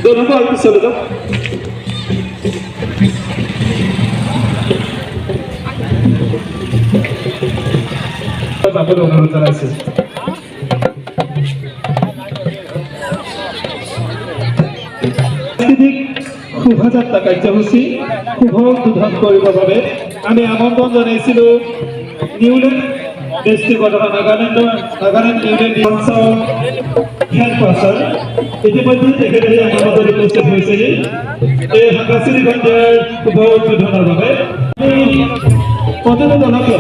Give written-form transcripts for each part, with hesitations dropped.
ধন্যবাদ পিছলৈ যাওক যাবলৈ অনুৰোধ জনাইছোঁ শোভাযাত্ৰা কাৰ্যসূচী শুভ উদ্বোধন কৰিবৰ বাবে আমি আমন্ত্ৰণ জনাইছিলোঁ নিউলেণ্ড ডিষ্ট্ৰিক্টৰ তথা নাগালেণ্ড নিউলেণ্ড অঞ্চল খেলপথাৰ ইতিমধ্যে তেখেতে আমাৰ মাজত উপস্থিত হৈছেহি এই সাংস্কৃতিক সন্ধিয়াৰ শুভ উদ্বোধনৰ বাবে আমি প্ৰতিটো দলকে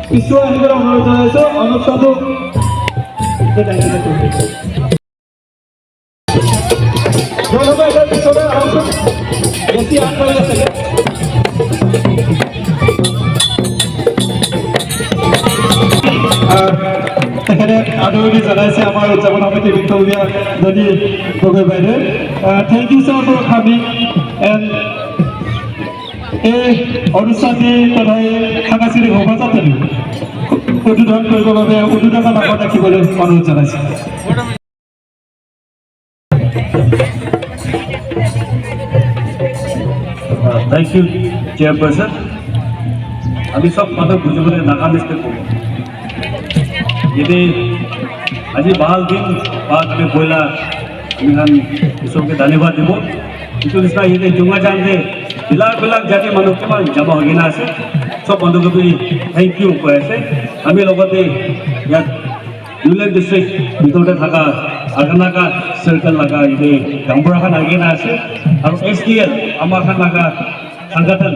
পিছুৱাই আহিবলৈ অনুৰোধ জনাইছোঁ অনুষ্ঠানটো পিছলৈ আহকচোন বেছি আগবাঢ়ি আছে তেখেতে আদৰণি জনাইছে আমাৰ উদযাপন সমিতি বিষয়ববীয়া ধনী গগৈ বাইদেউ thank you sir for coming and এই অনুষ্ঠানটি তথা সাংস্কৃতিক শোভাযাত্ৰাটো উদ্বোধন কৰিবৰ বাবে উদ্বোধনৰ নামত ৰাখিবলৈ অনুৰোধ জনাইছে Thank you, Chairperson. अभी सब मतलब बुजुर्ग ने नाकाम इसके को ये आज बाल दिन बाद में बोला हम सबके धन्यवाद देवो इतो इसका ये जुमा जानते बिलाक जाति मानुक के मान जमा हो गया से सब बंधु को भी थैंक यू को ऐसे हमें लोगों ने या न्यूलैंड डिस्ट्रिक्ट बितोटे थका आगना का सर्कल लगा ये गंबरा का नागे ना से और STL अमर खान लगा संगठन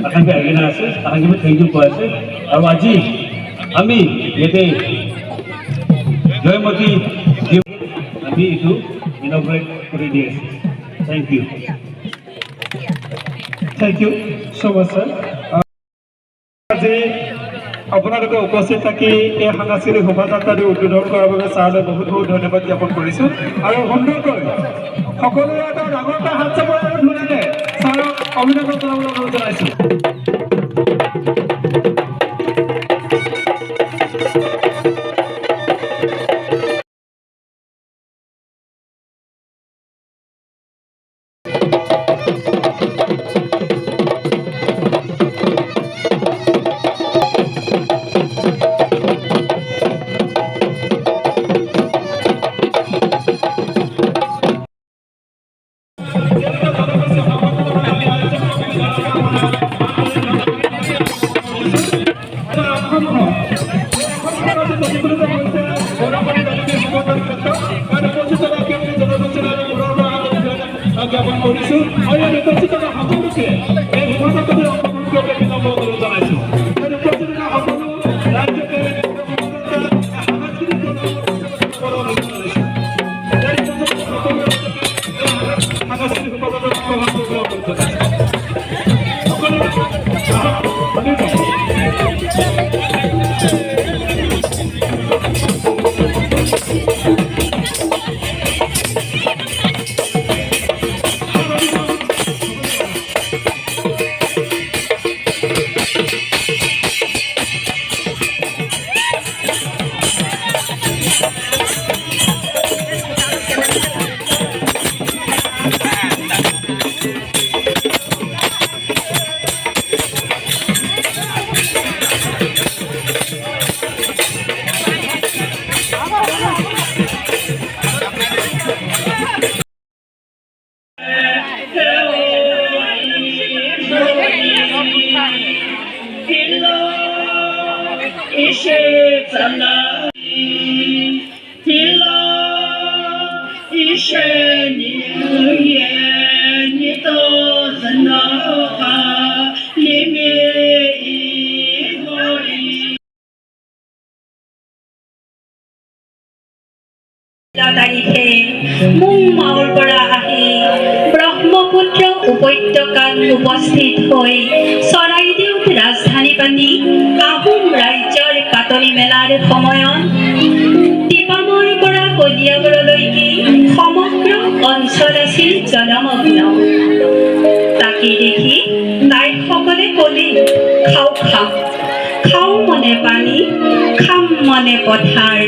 akan dia agena ase akan kami thank you ko ase aru aji ami yete joymati ami itu inaugurate kori di ase thank you so much sir আজি আপোনালোকে উপস্থিত থাকি এই সাংস্কৃতিক শোভাযাত্ৰাটো উদ্বোধন কৰাৰ বাবে ছাৰলৈ বহুত বহুত ধন্যবাদ জ্ঞাপন কৰিছোঁ আৰু সুন্দৰকৈ সকলোৰে এটা ডাঙৰ এটা হাত চাপৰ আৰু ধুনীয়াকৈ ছাৰক অভিনন্দন জনাবলৈ অনুৰোধ জনাইছোঁ জ্ঞাপন কৰিছোঁ আৰু এই উপস্থিত সকলোকে এই শোভাযাত্ৰাটো অংশগ্ৰহণ কৰিবলৈ বিনম্ৰ অনুৰোধ জনাইছোঁ উপস্থিত সকলো ৰাজ্যকে সাংস্কৃতিক তারিখে মুম্বাইৰ পৰা আহি ব্ৰহ্মপুত্ৰ উপত্যকাত উপস্থিত হৈ চৰাইদেউত ৰাজধানী পাতি আহোম ৰাজ্যৰ পাতনি মেলাৰ সময়ত টিপামৰ পৰা কলিয়াবৰলৈকে সমগ্ৰ অঞ্চল আছিল জলমগ্ন তাকে দেখি নাইসকলে ক'লে খাওঁ খাওঁ খাওঁ মনে পানী খাম মনে পথাৰ